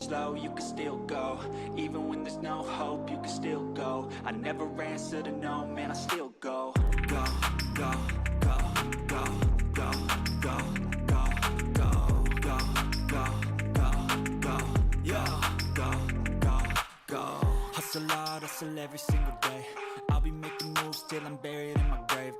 slow, you can still go. Even when there's no hope, you can still go. I never answer to no, man, I still go. Go, go, go, go, go, go, go, go, go, go, go, go, yeah, go, go, go. Hustle hard, hustle every single day. I'll be making moves till I'm buried in my grave.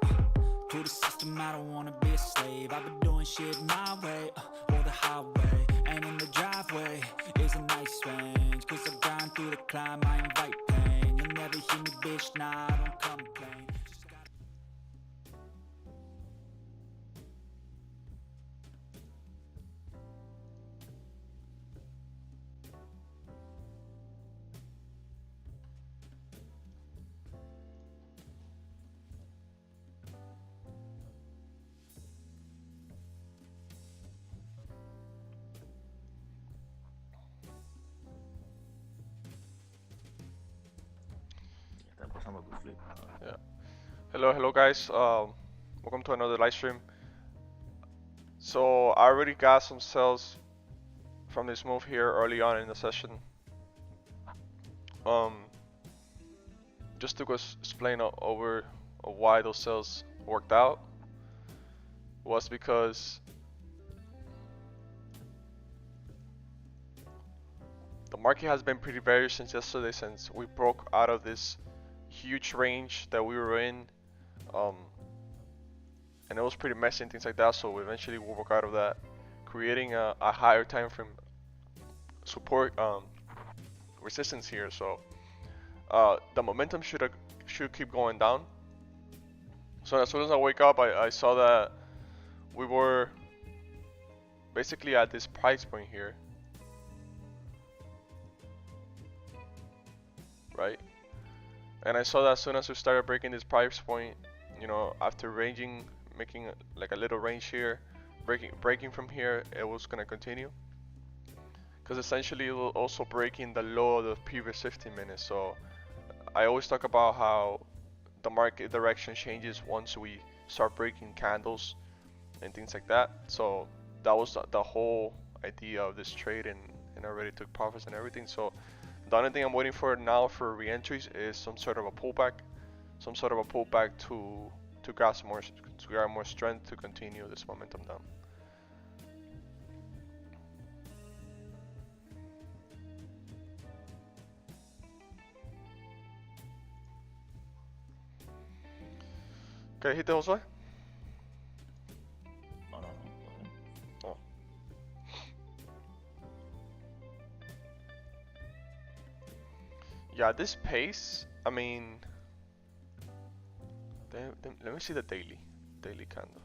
To the system, I don't wanna be a slave. I've been doing shit my way, or the highway. And in the driveway is a nice range. Cause I grind through the climb, I invite pain. You'll never hear me, bitch, nah, I don't complain. Just gotta... Yeah. Hello guys. Welcome to another live stream. So I already got some sales from this move here early on in the session. Just to explain over why those sales worked out was because the market has been pretty bearish since yesterday, since we broke out of this huge range that we were in, and it was pretty messy and things like that. So eventually we'll work out of that, creating a higher time frame support resistance here. So the momentum should keep going down. So as soon as I wake up, I saw that we were basically at this price point here, right? And I saw that as soon as we started breaking this price point, you know, after ranging, making like a little range here, breaking from here, it was gonna continue. Because essentially it was also breaking the low of the previous 15 minutes. So I always talk about how the market direction changes once we start breaking candles and things like that. So that was the whole idea of this trade, and I already took profits and everything. So the only thing I'm waiting for now for re-entries is some sort of a pullback, to grab more strength to continue this momentum down. Okay, hit the Josue. Oh. Yeah, this pace, I mean, let me see the daily candle.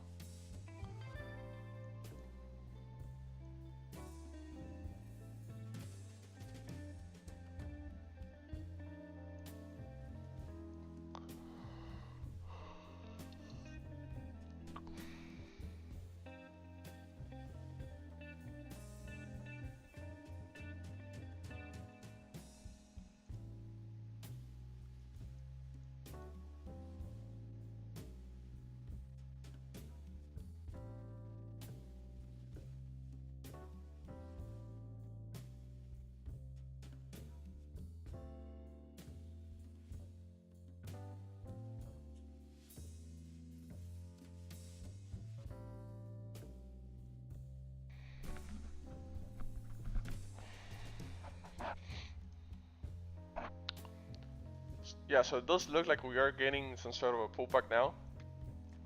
Yeah, so it does look like we are getting some sort of a pullback now.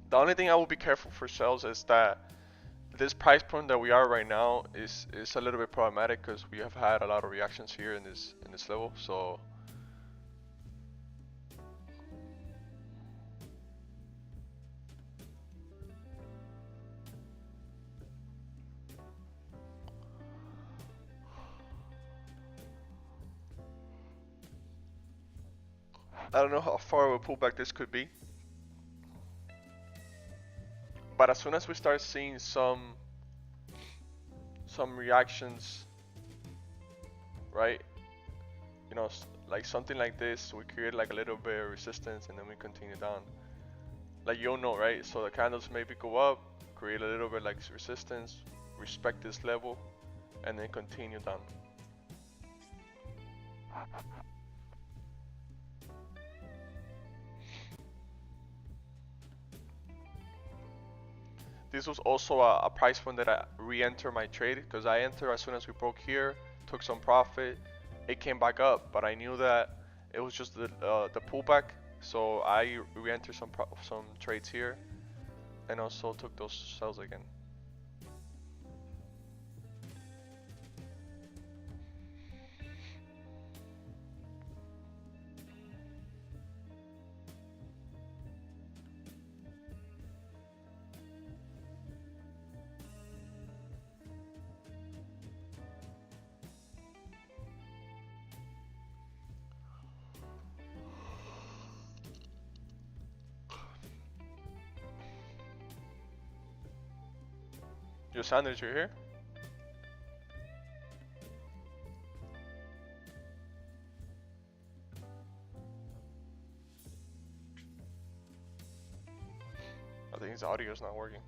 The only thing I will be careful for sales is that this price point that we are right now is a little bit problematic, because we have had a lot of reactions here in this level. So I don't know how far of a pullback this could be, but as soon as we start seeing some reactions, right? You know, like something like this, we create like a little bit of resistance and then we continue down. Like, you'll know, right? So the candles maybe go up, create a little bit like resistance, respect this level, and then continue down. This was also a price point that I re-enter my trade because I entered as soon as we broke here, took some profit, it came back up, but I knew that it was just the pullback, so I re-entered some trades here, and also took those sells again. Yo, Sanders, you're here? I think his audio is not working.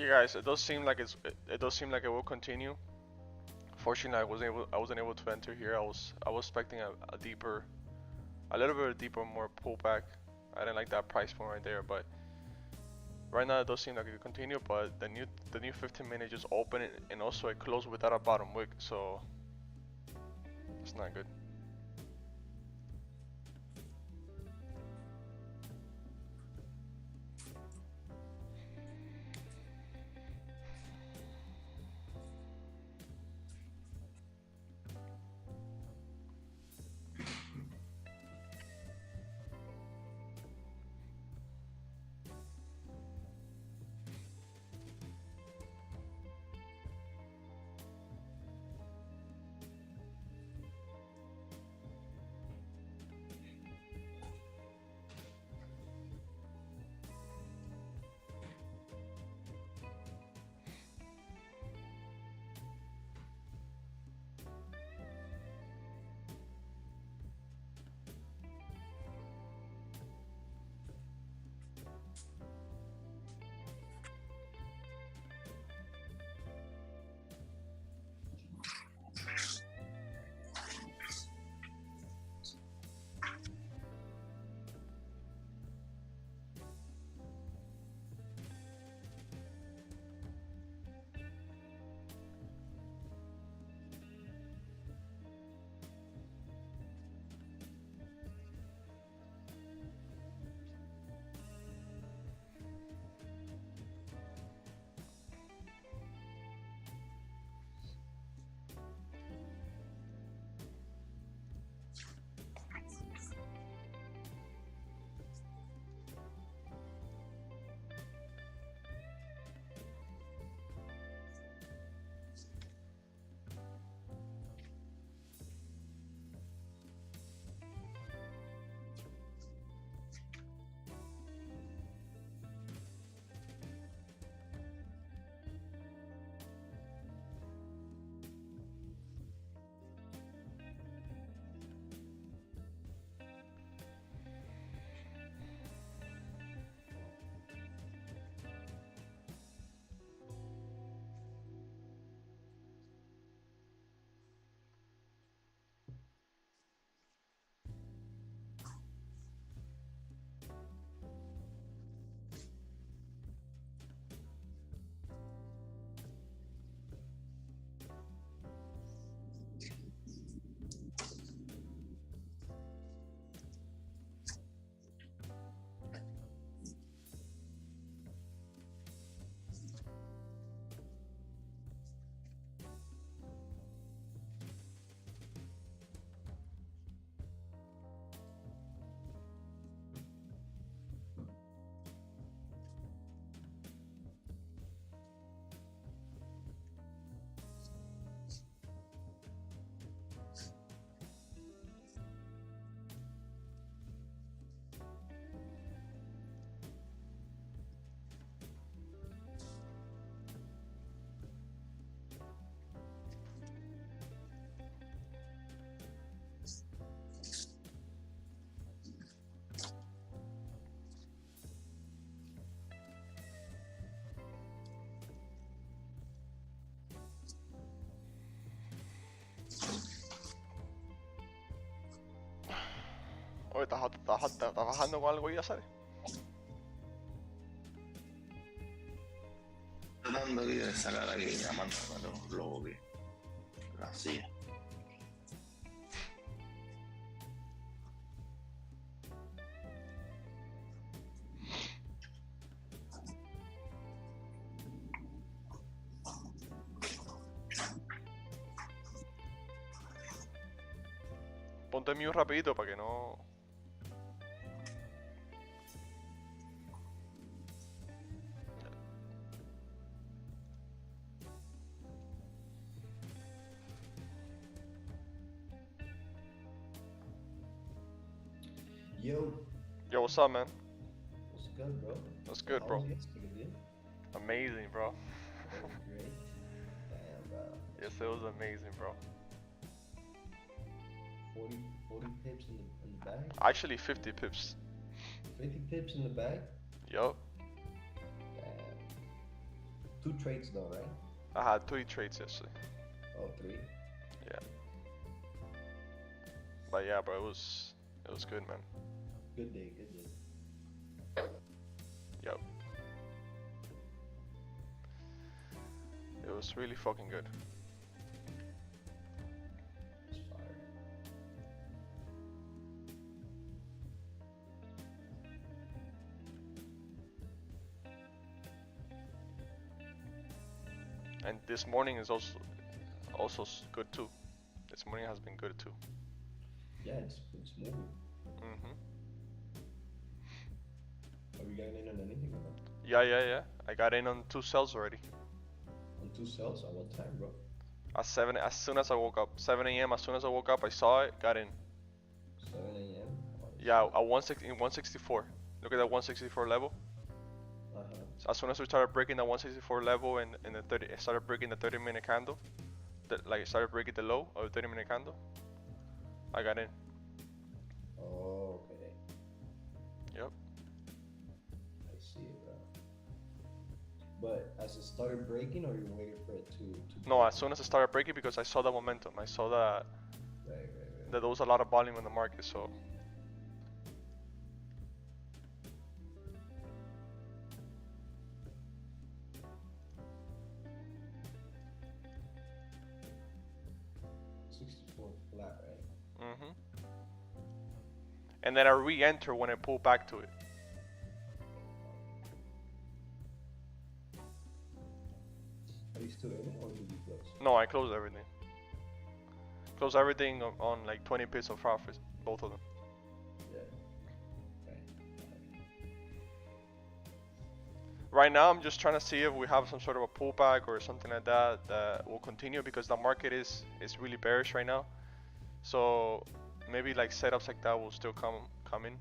Yeah, guys, it does seem like it does seem like it will continue. Fortunately, I wasn't able to enter here. I was expecting a deeper, a little bit deeper, more pullback. I didn't like that price point right there, but right now it does seem like it could continue. But the new 15 minute just opened and also it closed without a bottom wick, so it's not good. Oye, estás bajando con algo ya, ¿sabes? Tratando aquí de sacar aquí, llamándome los lobos que la hacía. Ponte mute rapidito para que no... Yo, Yo, what's up, man? what's good, bro? What's good, How bro? was yesterday, dude? Amazing, bro. Very great. Damn, bro. Yes, it was amazing, bro. 40 pips in the bag? Actually, 50 pips. 50 pips in the bag? Yup. Damn. 2 trades though, right? I had 3 trades yesterday. Oh, 3. Yeah. But yeah, bro, it was good, man. Good day, good day. Yep. It was really fucking good. It's fire. And this morning is also good too. This morning has been good too. Yeah, it's moving. Mhm. Have you gotten in on anything or not? Yeah. I got in on 2 cells already. On 2 cells? At what time, bro? At 7, as soon as I woke up, 7 a.m. As soon as I woke up, I saw it, got in. 7 a.m. Oh, Yeah, at 164. Look at that 164 level. So as soon as we started breaking the 164 level and the 30, it started breaking the 30-minute candle. Like it started breaking the low of the 30-minute candle. I got in. Oh, okay. Yep. I see it, bro. But as it started breaking, or you waited for it to No, break? as soon as it started breaking, because I saw the momentum. I saw that Right. there was a lot of volume in the market, so. Flat, right? Mhm. And then I re-enter when I pull back to it. Are you still in it, or did you close? No, I closed everything. Closed everything on like 20 pips of profit, both of them. Yeah. Okay. Right now, I'm just trying to see if we have some sort of a pullback or something like that that will continue, because the market is really bearish right now. So maybe like setups like that will still come in.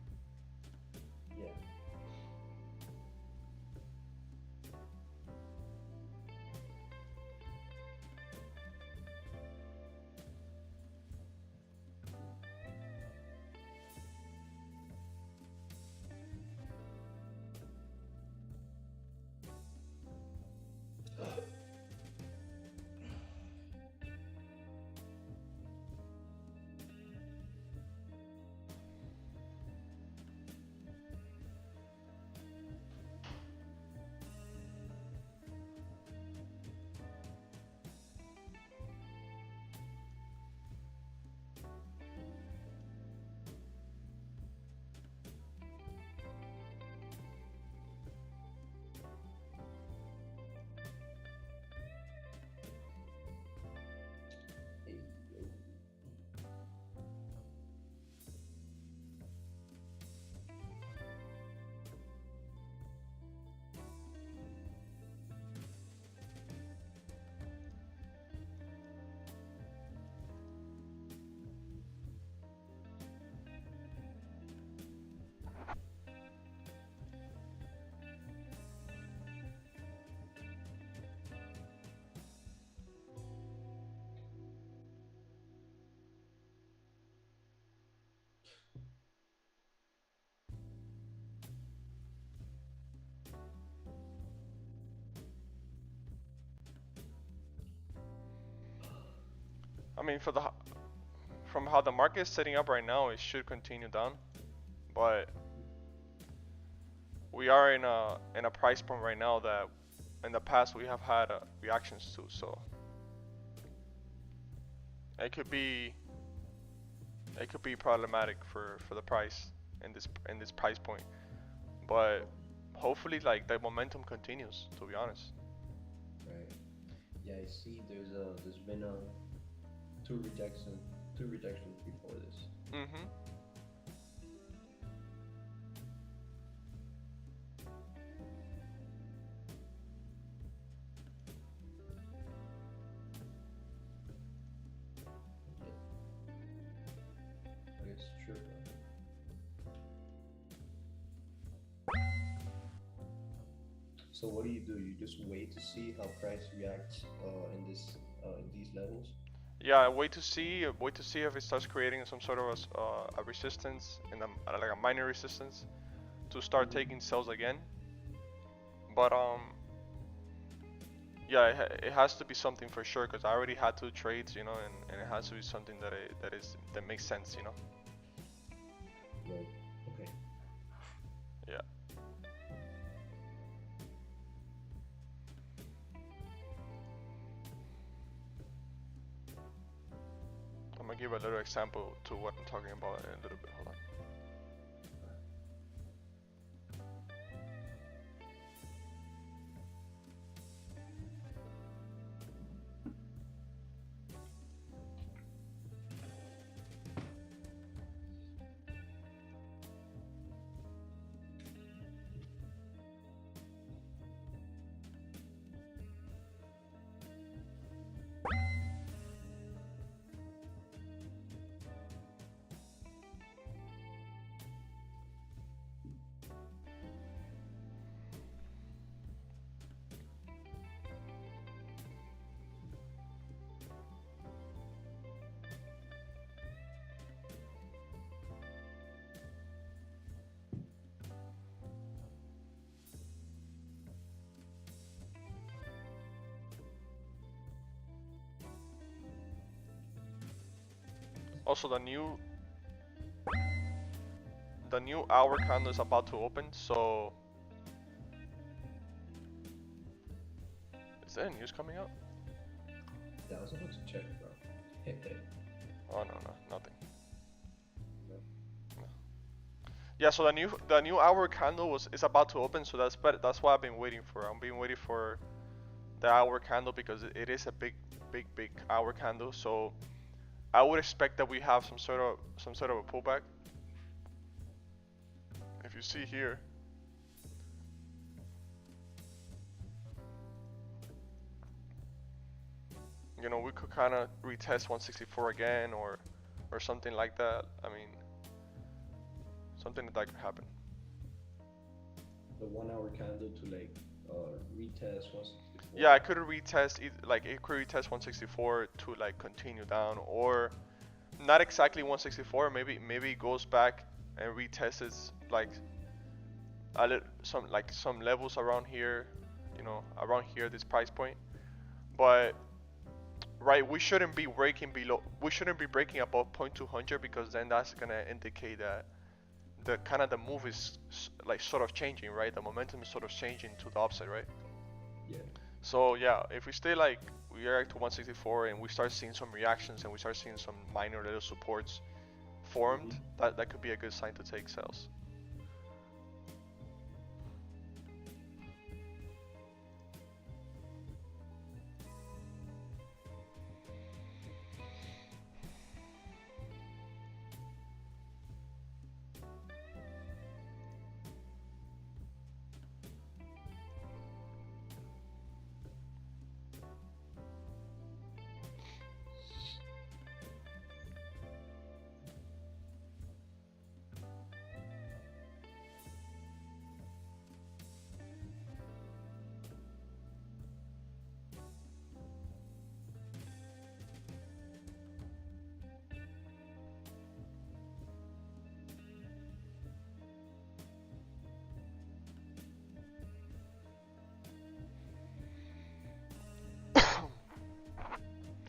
Yeah. Hey, yo. I mean, from how the market is setting up right now, it should continue down, but we are in a price point right now that in the past we have had reactions to, so it could be problematic for the price in this price point, but hopefully like the momentum continues, to be honest. Right. Yeah, I see. There's been two rejections before this. Mhm. I guess it's true. So what do? You just wait to see how price reacts in these levels? Yeah, wait to see if it starts creating some sort of a resistance like a minor resistance to start taking sells again. But Yeah, it has to be something for sure because I already had 2 trades, and it has to be something that makes sense, Right. Okay. Yeah. I'm gonna give a little example to what I'm talking about in a little bit. Hold on. Also, the new hour candle is about to open, so is there news coming out? Yeah, I was about to check, bro. Oh no, nothing. No. Yeah, so the new hour candle is about to open, so that's what I've been waiting for. I'm being waiting for the hour candle because it is a big hour candle. So I would expect that we have some sort of a pullback. If you see here, we could kind of retest 164 again or something like that. I mean, something that could happen. The 1 hour candle to like retest 164. Yeah, it could retest it could retest 164 to like continue down, or not exactly 164. Maybe it goes back and retests like some levels around here, around here, this price point. But right, we shouldn't be breaking above 0.200 because then that's gonna indicate that the move is like sort of changing, right? The momentum is sort of changing to the upside, right? Yeah. So yeah, if we stay like we are to 164 and we start seeing some reactions and we start seeing some minor little supports formed, that could be a good sign to take sales.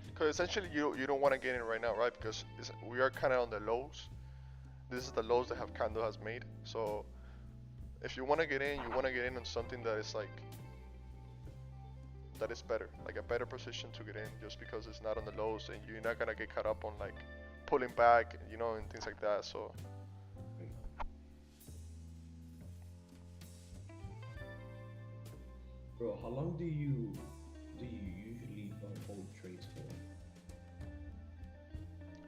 Because essentially you don't want to get in right now, right? Because we are kind of on the lows. This is the lows that candle has made. So if you want to get in, you want to get in on something that is better, like a better position to get in, just because it's not on the lows and you're not gonna get caught up on like pulling back, and things like that. So Bro, how long do you usually hold trades for?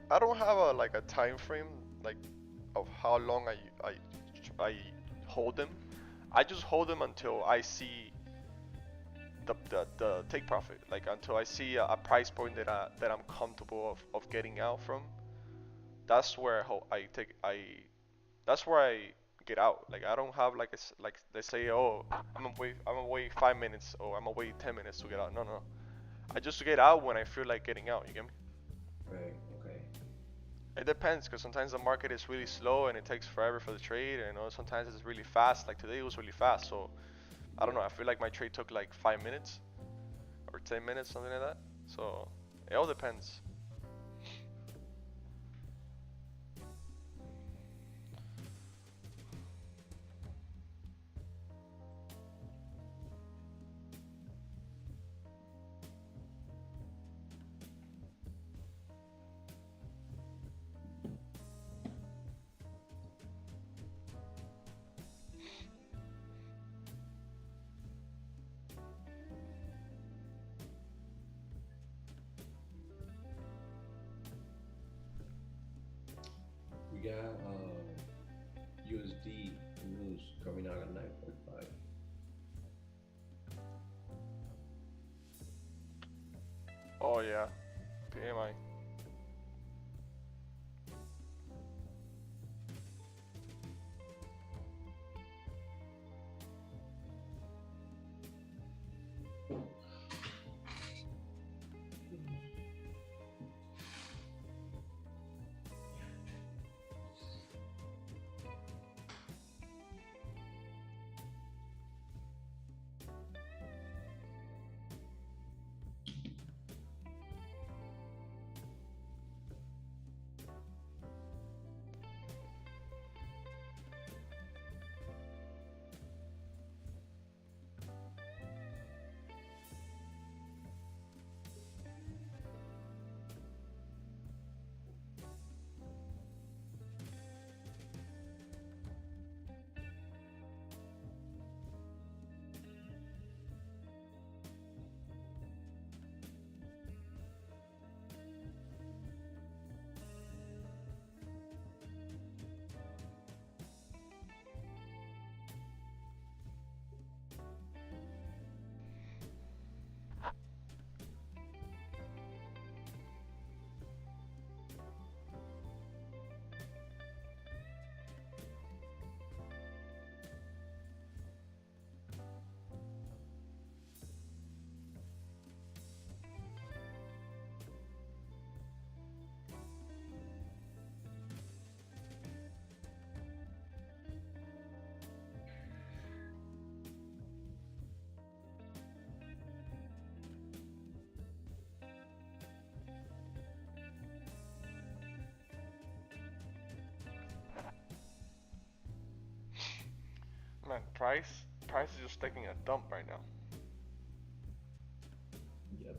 I don't have a time frame like of how long I hold them. I just hold them until I see the take profit, like until I see a price point that I'm comfortable of getting out from. That's where that's where I get out. Like I don't have like they say, oh, I'm gonna wait 5 minutes or I'm gonna wait 10 minutes to get out. No. I just get out when I feel like getting out. You get me? Right. Okay. It depends, because sometimes the market is really slow and it takes forever for the trade, and sometimes it's really fast. Like today it was really fast, so I don't know. I feel like my trade took like 5 minutes for 10 minutes, something like that. So it all depends. We got USD news coming out at 9:45. Oh yeah, PMI. Man, price is just taking a dump right now. Yep.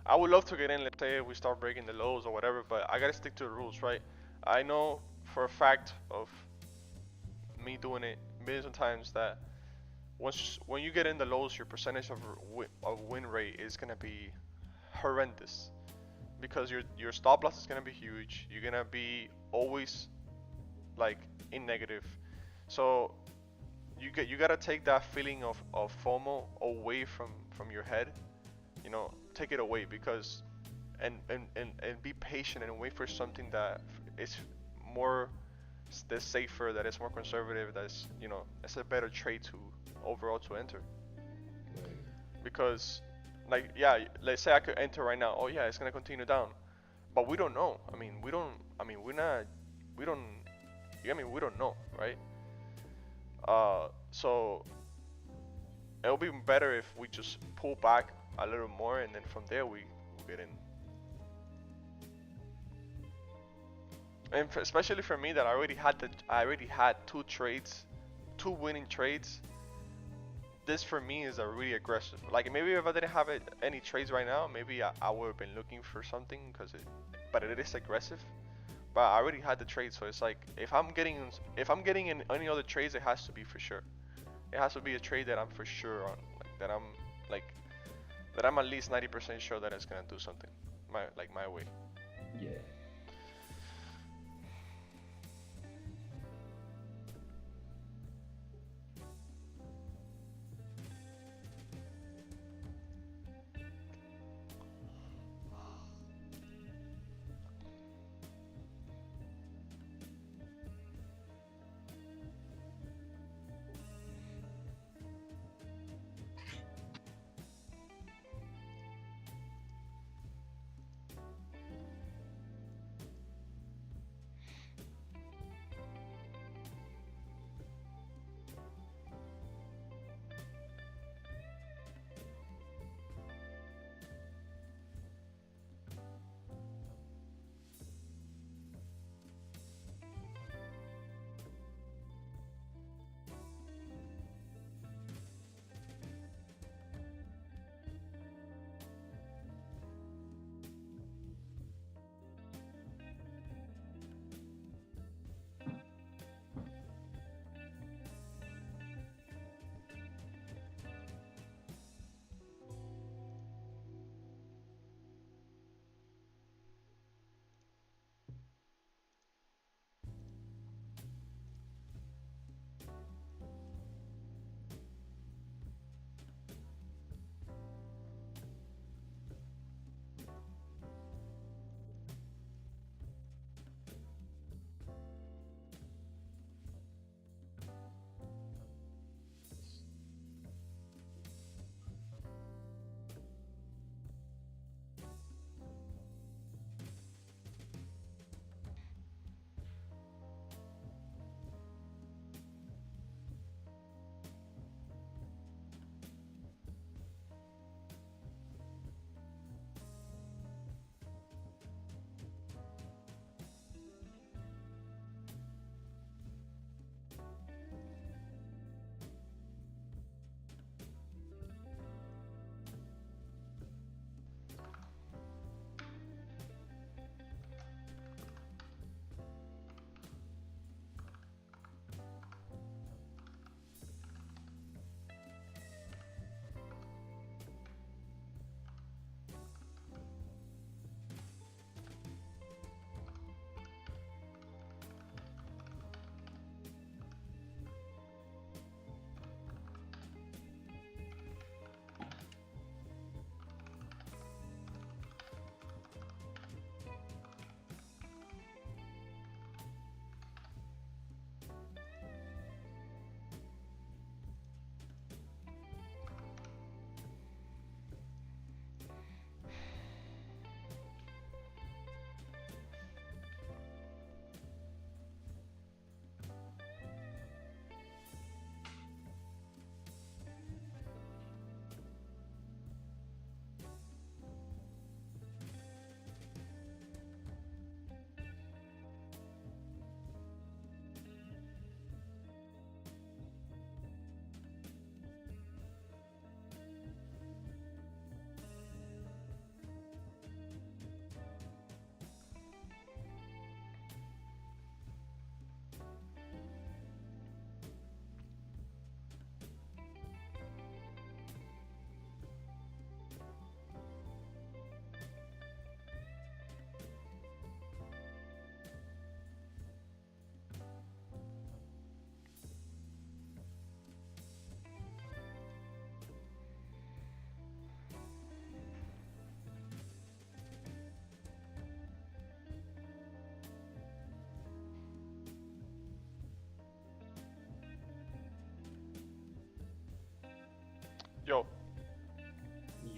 I would love to get in, let's say we start breaking the lows or whatever, but I gotta stick to the rules, right? I know for a fact of me doing it millions of times that when you get in the lows, your percentage of win rate is gonna be horrendous because your stop loss is gonna be huge. You're gonna be always like in negative. So you gotta take that feeling of FOMO away from your head. You know, take it away because and be patient and wait for something that is more that's safer, that is more conservative, that's it's a better trade to overall to enter. Right. Because like yeah, let's say I could enter right now. Oh yeah, it's gonna continue down, but we don't know. I mean we don't. I mean we're not. We don't. I mean we don't know, right? So it'll be better if we just pull back a little more and then from there we get in. And especially for me that I already had two trades, two winning trades. This for me is a really aggressive. Like maybe if I didn't have any trades right now, maybe I would have been looking for something but it is aggressive. But I already had the trade, so it's like if I'm getting in any other trades, it has to be for sure. It has to be a trade that I'm for sure on, like that I'm at least 90% sure that it's gonna do something, my way. Yeah.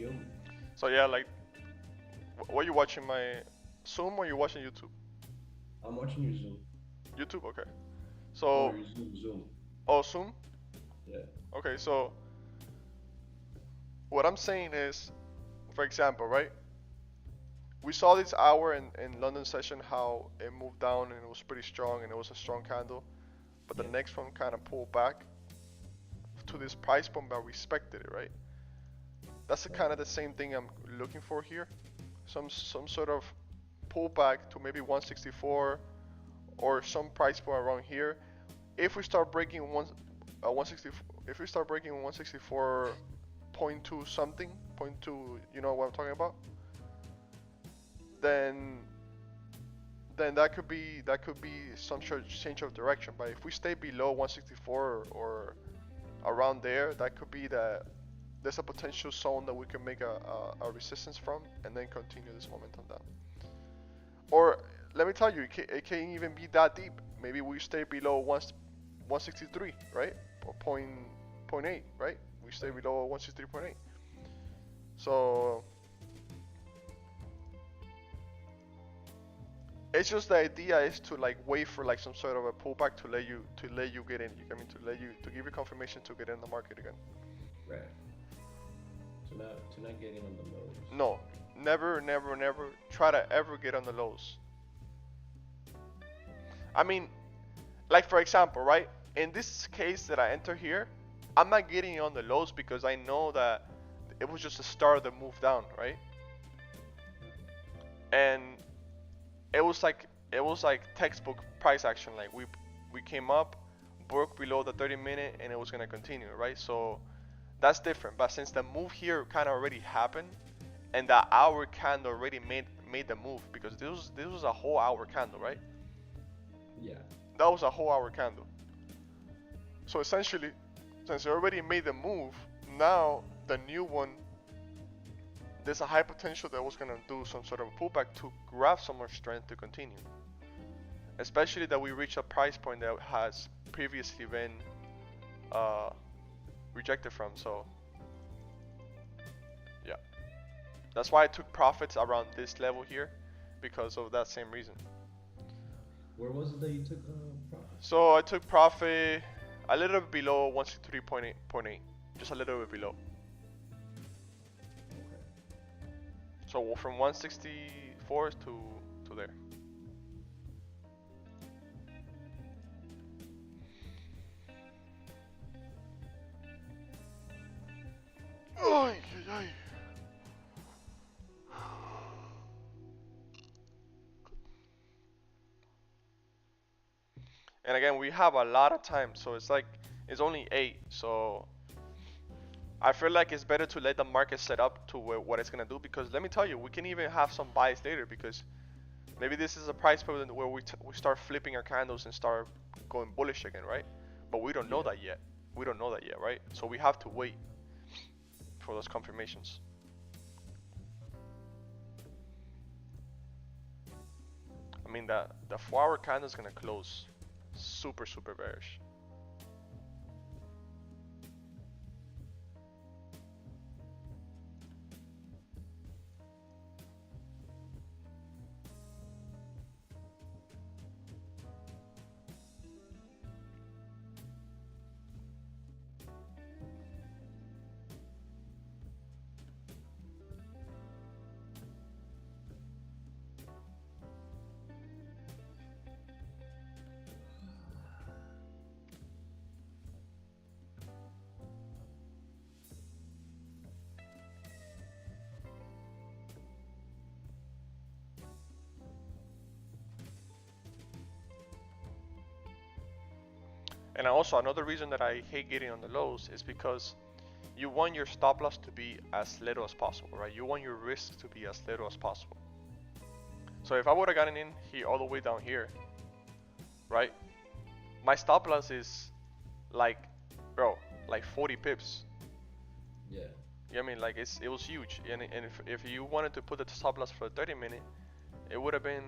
Yum. So yeah, like, what you watching, my Zoom or you watching YouTube? I'm watching your Zoom. YouTube, okay. Oh, So, your Zoom. oh, Zoom? Yeah. Okay, so what I'm saying is, for example, right? We saw this hour in London session how it moved down and it was pretty strong and it was a strong candle, but the Yeah. next one kind of pulled back to this price point but respected it, right? That's Right. kind of the same thing I'm looking for here. Some sort of pullback to maybe 164 or some price point around here. If we start breaking 160, if we start breaking 164.2 something, point two, you know what I'm talking about, then that could be some sort of change of direction. But if we stay below 164 or around there, that could be that there's a potential zone that we can make a resistance from and then continue this momentum down. Or let me tell you, it can't even be that deep. Maybe we stay below 163, right? Or point 8, right? We stay below 163.8. So it's just the idea is to like wait for like some sort of a pullback to let you get in. I mean to give you confirmation to get in the market again. Right. To not get in on the lows. No, never try to ever get on the lows. I mean, like for example, right? In this case that I enter here, I'm not getting on the lows because I know that it was just the start of the move down, right? And it was like textbook price action. Like we came up, broke below the 30-minute, and it was gonna continue, right? So that's different. But since the move here kind of already happened, and the hour candle already made the move, because this was a whole hour candle, right? Yeah. That was a whole hour candle. So essentially, since it already made the move, now the new one, there's a high potential that was gonna do some sort of pullback to grab some more strength to continue. Especially that we reached a price point that has previously been rejected from. So yeah, that's why I took profits around this level here, because of that same reason. Where was it that you took profit? So I took profit a little bit below 163.8, just a little bit below. Okay. So from 164 to there. Ay, ay, ay. And again, we have a lot of time, so it's like it's only 8, so I feel like it's better to let the market set up to what it's gonna do, because let me tell you, we can even have some buys later, because maybe this is a price point where we start flipping our candles and start going bullish again, right? But we don't know that yet. We don't know that yet, right? So we have to wait for those confirmations. I mean, the 4-hour candle is gonna close super bearish. And also another reason that I hate getting on the lows is because you want your stop loss to be as little as possible, right? You want your risk to be as little as possible. So if I would have gotten in here all the way down here, right? My stop loss is like, bro, like 40 pips. Yeah. You know what I mean? Like it was huge. And if you wanted to put the stop loss for a 30-minute, it would have been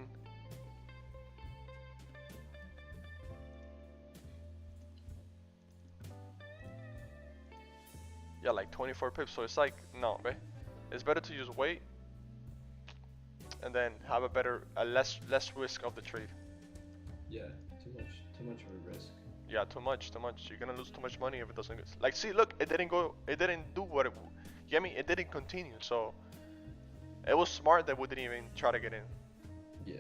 like 24 pips. So it's like, no, right? It's better to just wait and then have a less risk of the trade. Yeah, too much of a risk. Yeah, too much. You're gonna lose too much money if it doesn't. Like, see, look, it didn't do what it. You get me? It didn't continue. So it was smart that we didn't even try to get in. Yeah.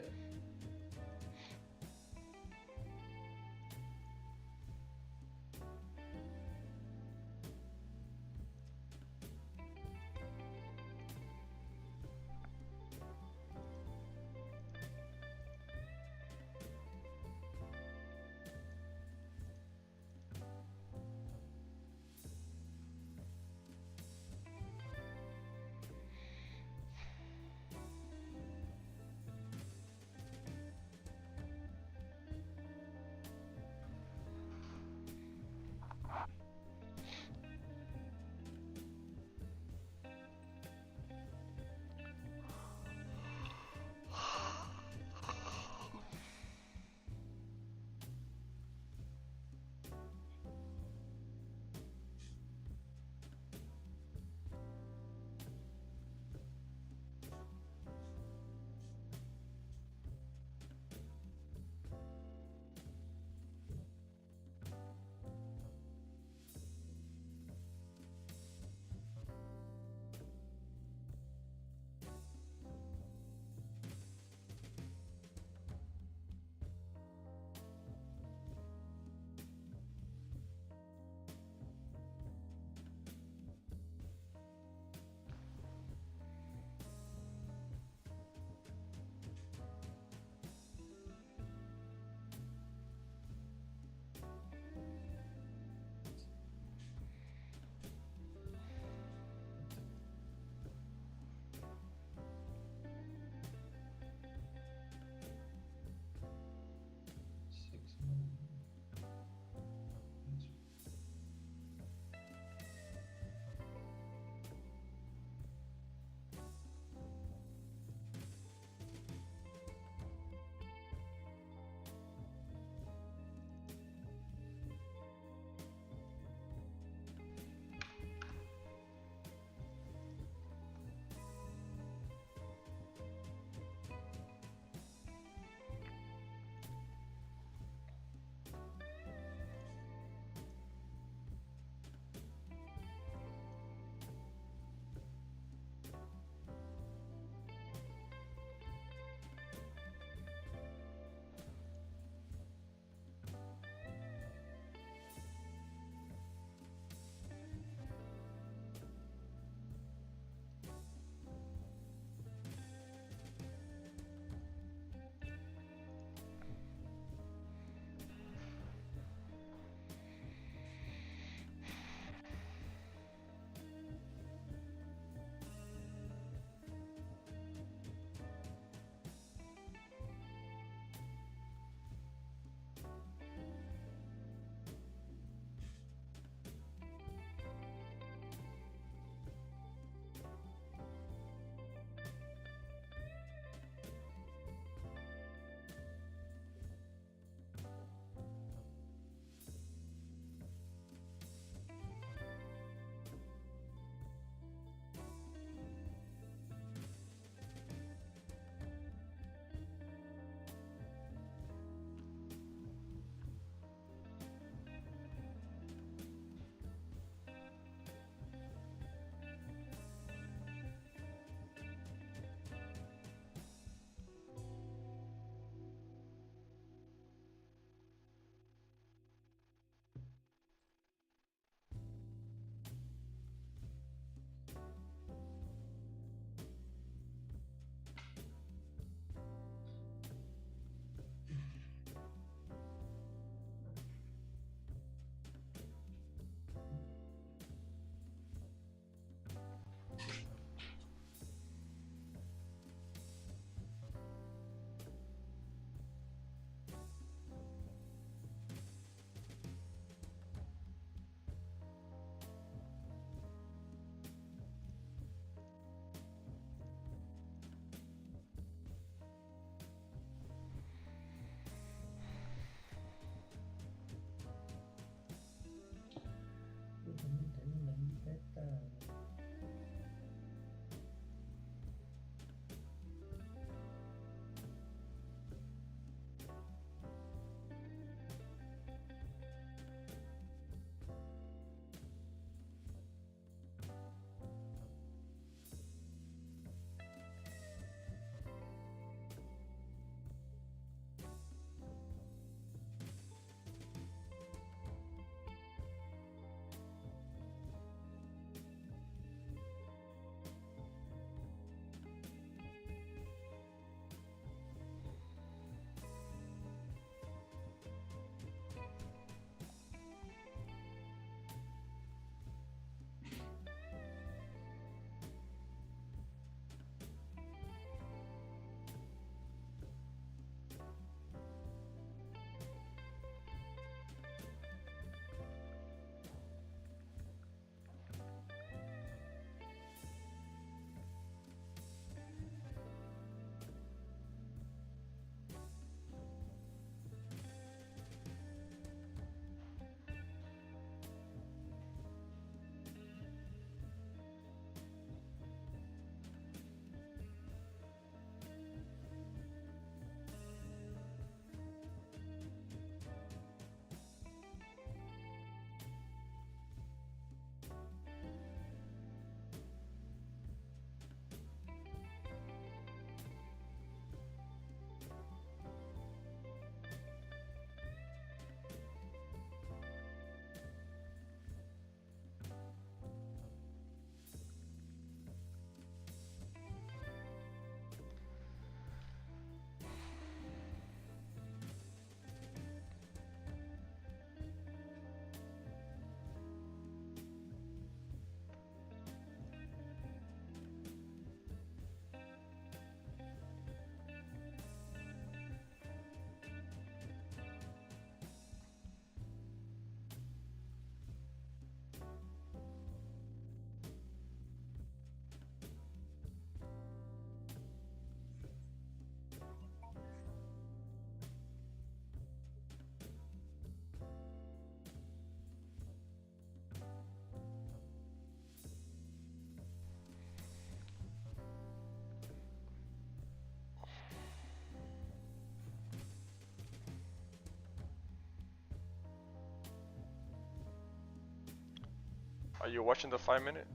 Are you watching the 5-minute?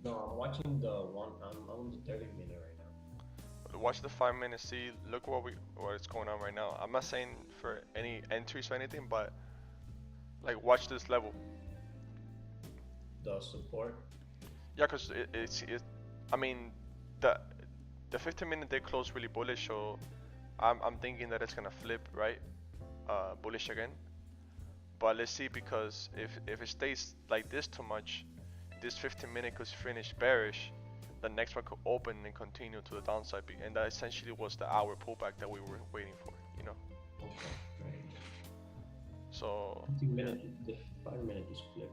No, I'm watching the one. I'm on the 30-minute right now. Watch the 5-minute. See, look what's going on right now. I'm not saying for any entries or anything, but like watch this level. The support. Yeah, cause it's I mean, the 15-minute they close really bullish, so I'm thinking that it's gonna flip, right? Bullish again. But let's see, because if it stays like this too much, this 15-minute could finish bearish. The next one could open and continue to the downside, and that essentially was the hour pullback that we were waiting for, you know. Okay, right. So 15-minute, the 5-minute is flipped.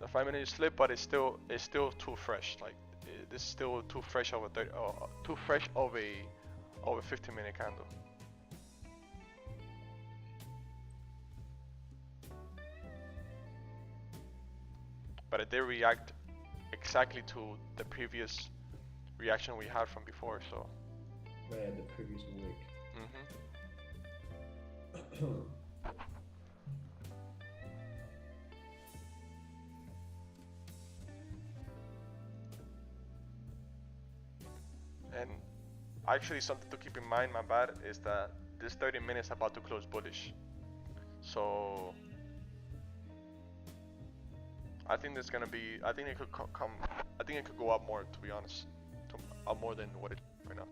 the 5-minute is flip, but it's still too fresh. Like this is still too fresh of a too fresh of a 15-minute candle. But it did react exactly to the previous reaction we had from before, so. Right, the previous week. And actually, something to keep in mind, my bad, is that this 30 minutes about to close bullish. So I think there's gonna be, I think it could come, I think it could go up more, to be honest, up more than what it is right now.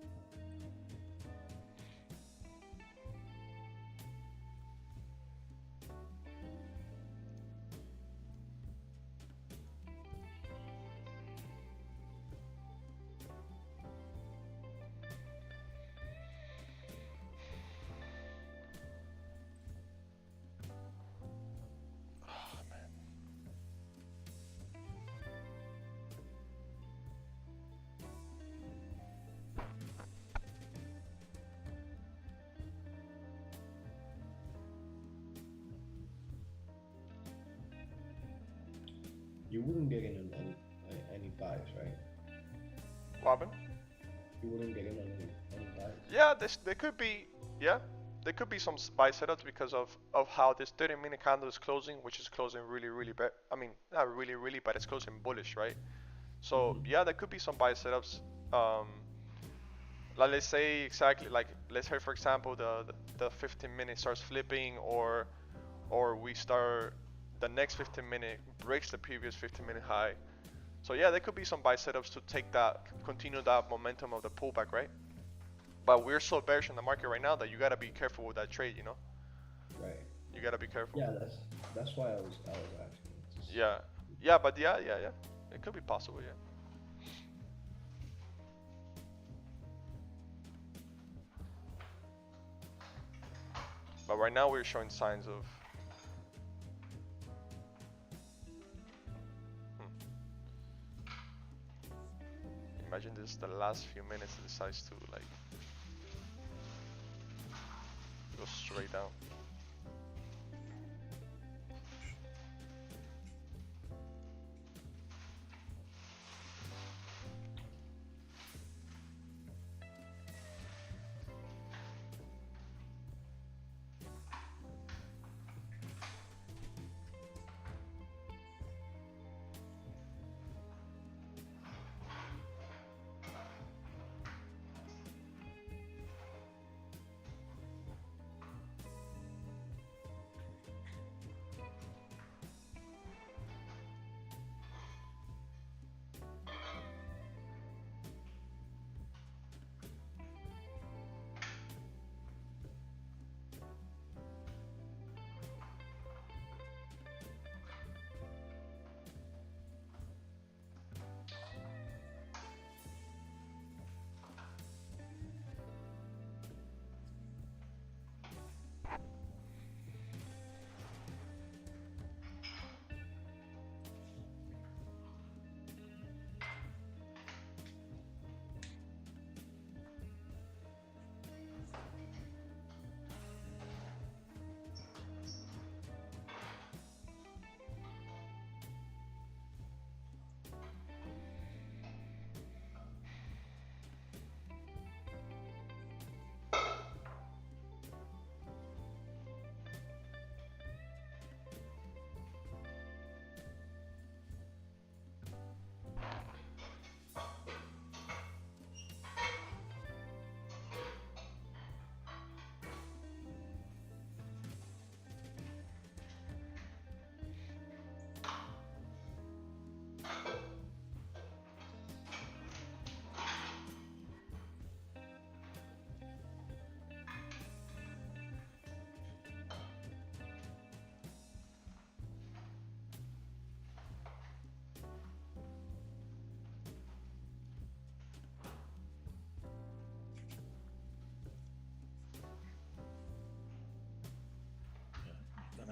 You wouldn't get in on any buys, right? What happened? You wouldn't get in on any buys. Yeah, there could be, yeah, there could be some buy setups because of how this 30-minute candle is closing, which is closing really bad. I mean, not really, but it's closing bullish, right? So yeah, there could be some buy setups. Like let's say exactly, like let's say for example the 15-minute starts flipping, or we start the next 15-minute breaks the previous 15-minute high. So yeah, there could be some buy setups to take that, continue that momentum of the pullback, right? But we're so bearish in the market right now that you gotta be careful with that trade, you know. Right. You gotta be careful. Yeah, that's why I was asking. Yeah, but yeah, it could be possible, yeah. But right now we're showing signs of. Imagine this is the last few minutes it decides to like go straight down.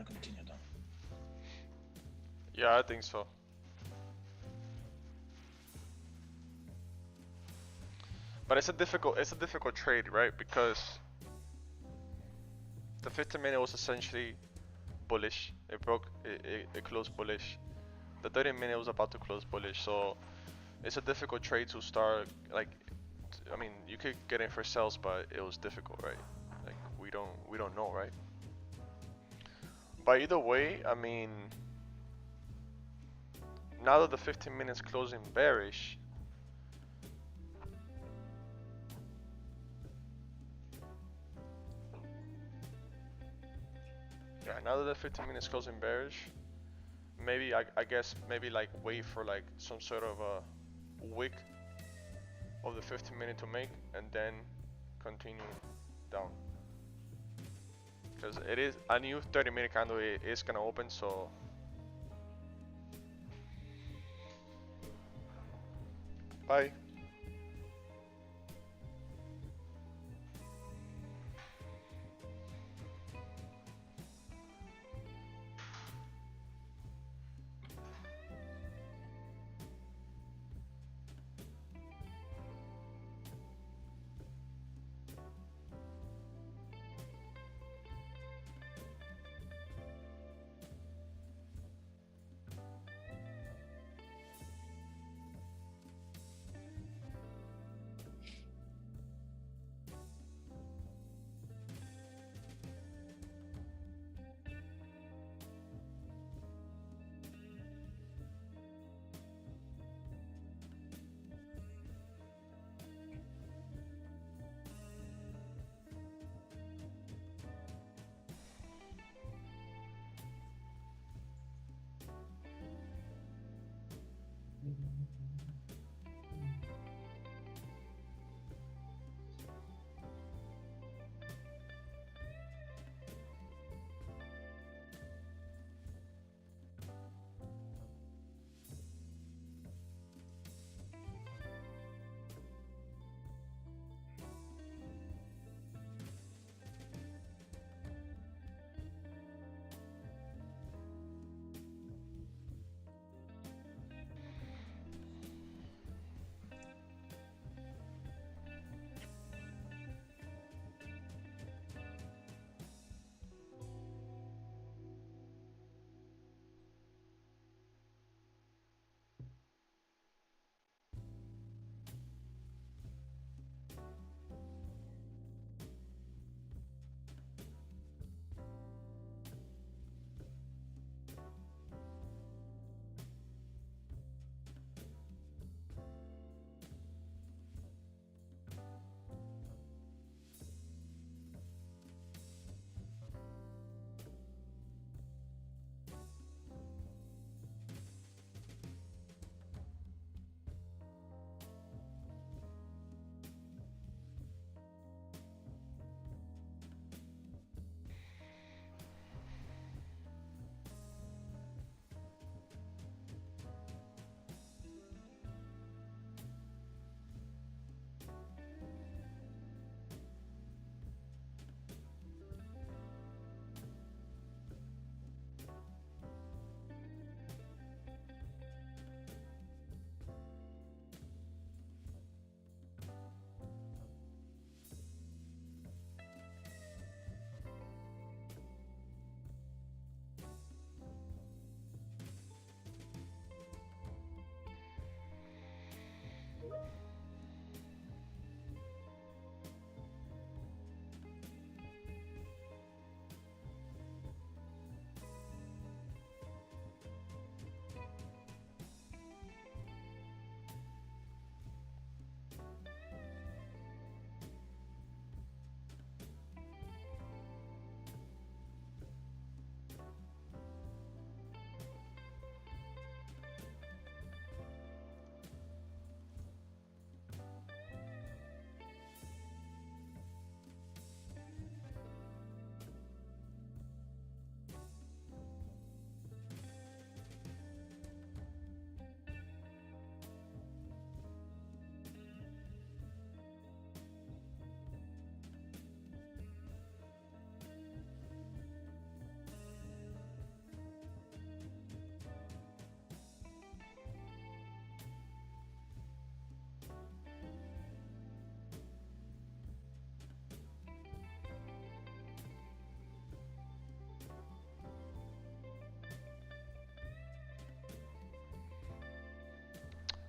continue down. Yeah, I think so. But it's a difficult trade, right? Because the 15-minute was essentially bullish. It closed bullish. The 30-minute was about to close bullish, so it's a difficult trade to start. Like, I mean, you could get in for sales, but it was difficult, right? Like, we don't know, right? But either way, I mean, now that the 15 minutes closing bearish, yeah, now that the 15 minutes closing bearish, maybe I guess maybe like wait for like some sort of a wick of the 15-minute to make and then continue down, because it is a new 30-minute candle is gonna open. So bye.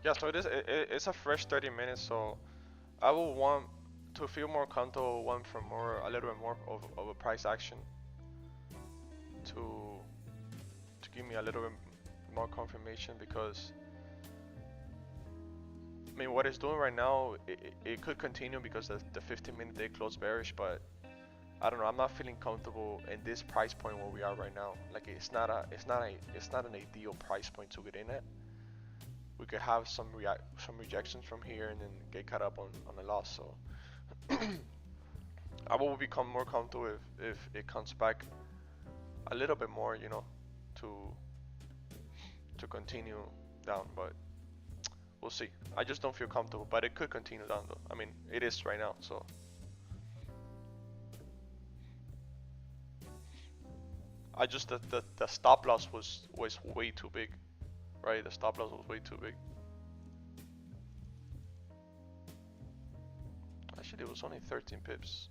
Yeah, so it's a fresh 30 minutes, so I will want to feel more comfortable, want for a little bit more of a price action to give me a little bit more confirmation, because I mean what it's doing right now, it could continue because the 15-minute day closed bearish, but I don't know. I'm not feeling comfortable in this price point where we are right now. Like it's not an ideal price point to get in at. We could have some rejections from here and then get caught up on a loss. So I will become more comfortable if it comes back a little bit more, you know, to continue down. But we'll see. I just don't feel comfortable, but it could continue down though. I mean, it is right now, so. I just the stop loss was way too big, right? The stop loss was way too big. Actually, it was only 13 pips.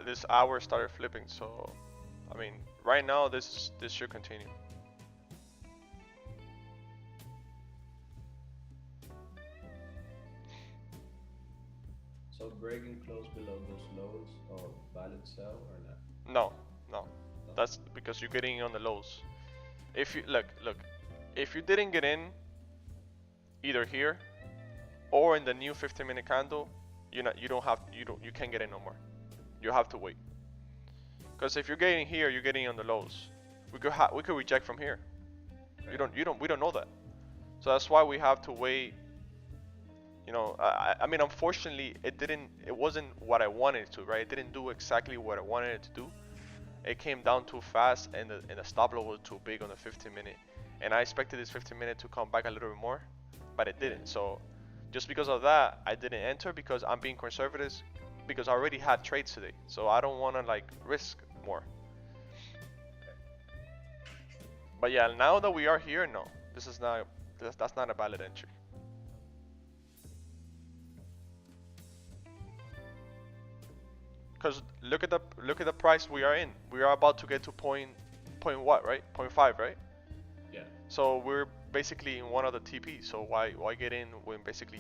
This hour started flipping, so I mean right now this should continue. So breaking close below those lows or valid sell or not? No. That's because you're getting on the lows. If you look, if you didn't get in either here or in the new 15-minute candle, you can't get in no more. You have to wait. Because if you're getting here, you're getting on the lows. We could reject from here. Right. We don't know that. So that's why we have to wait. You know, I mean, unfortunately, it wasn't what I wanted it to, right? It didn't do exactly what I wanted it to do. It came down too fast, and the stop loss was too big on the 15-minute. And I expected this 15-minute to come back a little bit more, but it didn't. So just because of that, I didn't enter because I'm being conservative, because I already had trades today. So I don't want to like risk more. But yeah, now that we are here, no, that's not a valid entry. Because look at the price we are in. We are about to get to point what, right? 0.5, right? Yeah. So we're basically in one of the TP. So why get in when basically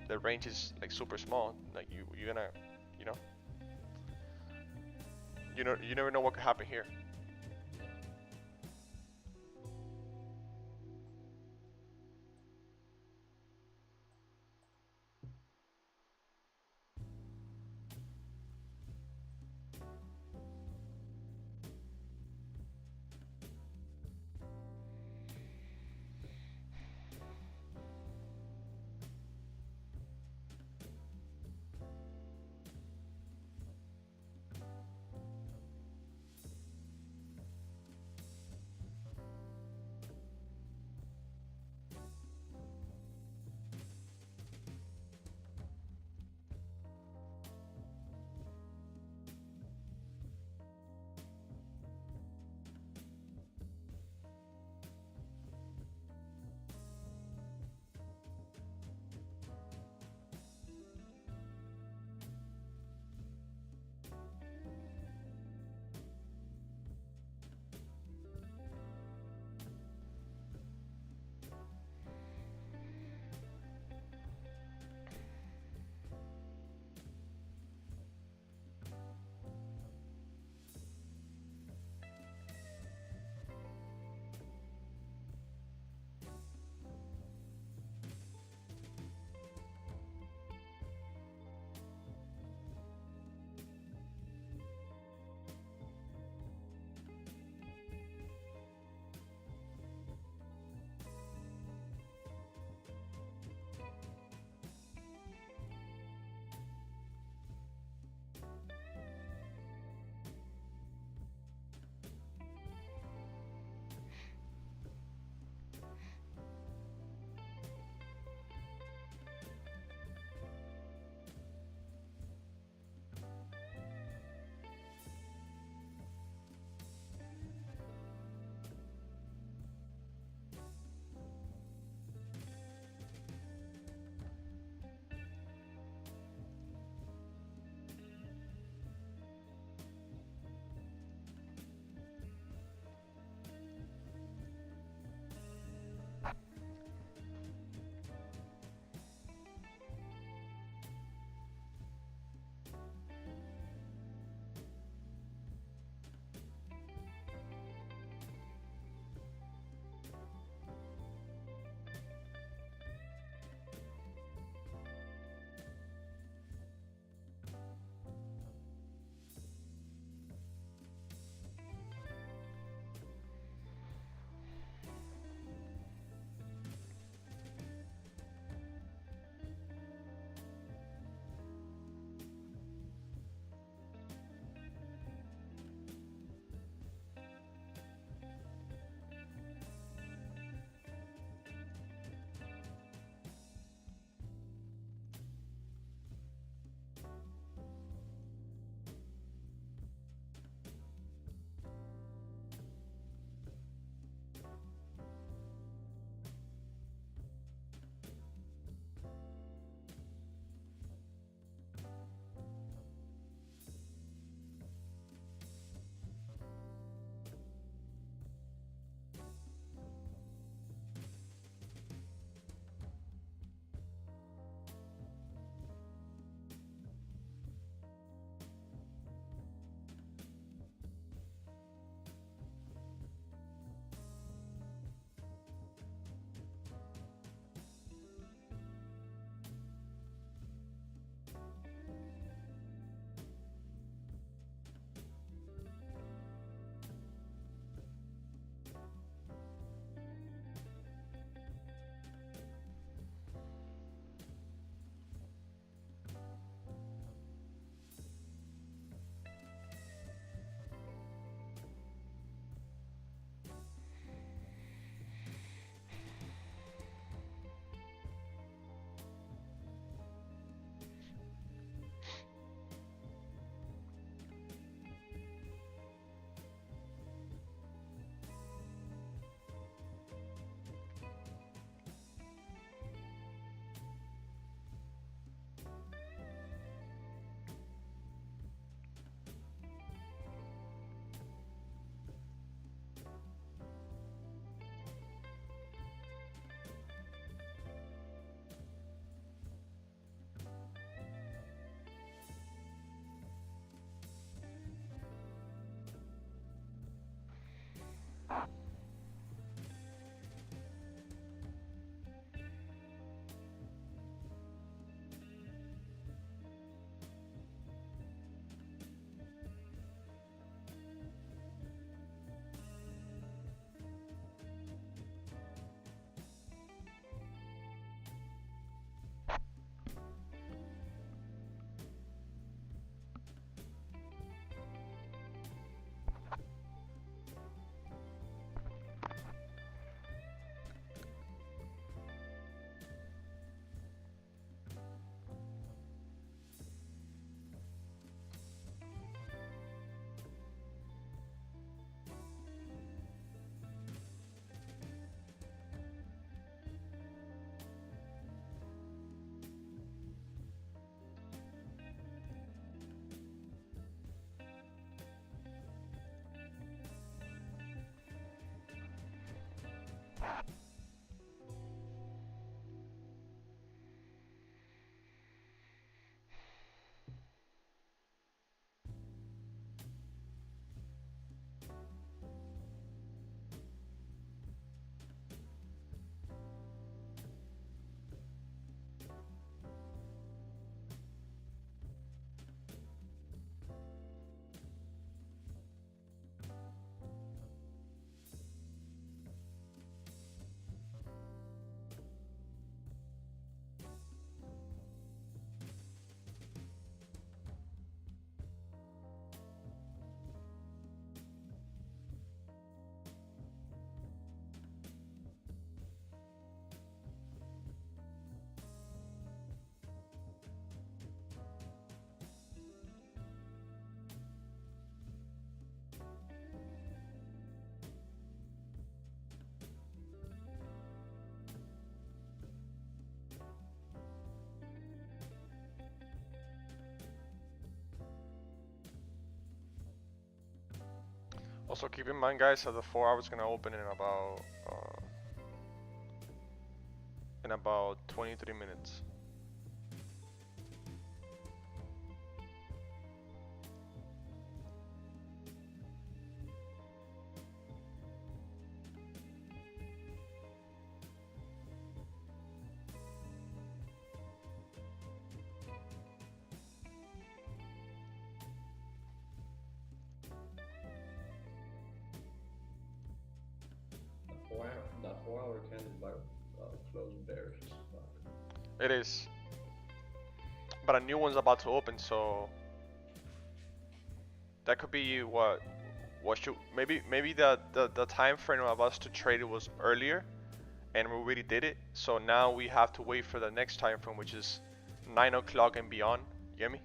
the range is like super small? Like you're gonna, you never know what could happen here. Also keep in mind, guys, that the 4 hours is gonna open in about 23 minutes. That 4 hour candle by closed bearish. It is. But a new one's about to open, so that could be what should maybe the time frame of us to trade it was earlier and we already did it, so now we have to wait for the next time frame, which is 9 o'clock and beyond. You get me?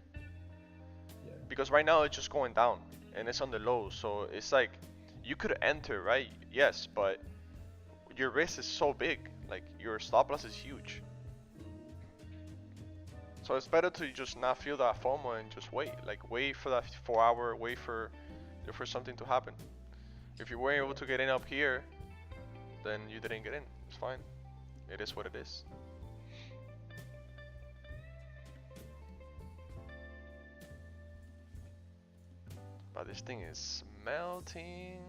Yeah. Because right now it's just going down and it's on the low, so it's like you could enter, right? Yes, but your risk is so big, like your stop loss is huge. So it's better to just not feel that FOMO and just wait. Like wait for that 4 hour, wait for something to happen. If you weren't able to get in up here, then you didn't get in. It's fine. It is what it is. But this thing is melting.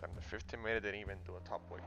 Damn, the 15 minute didn't even do a top wick.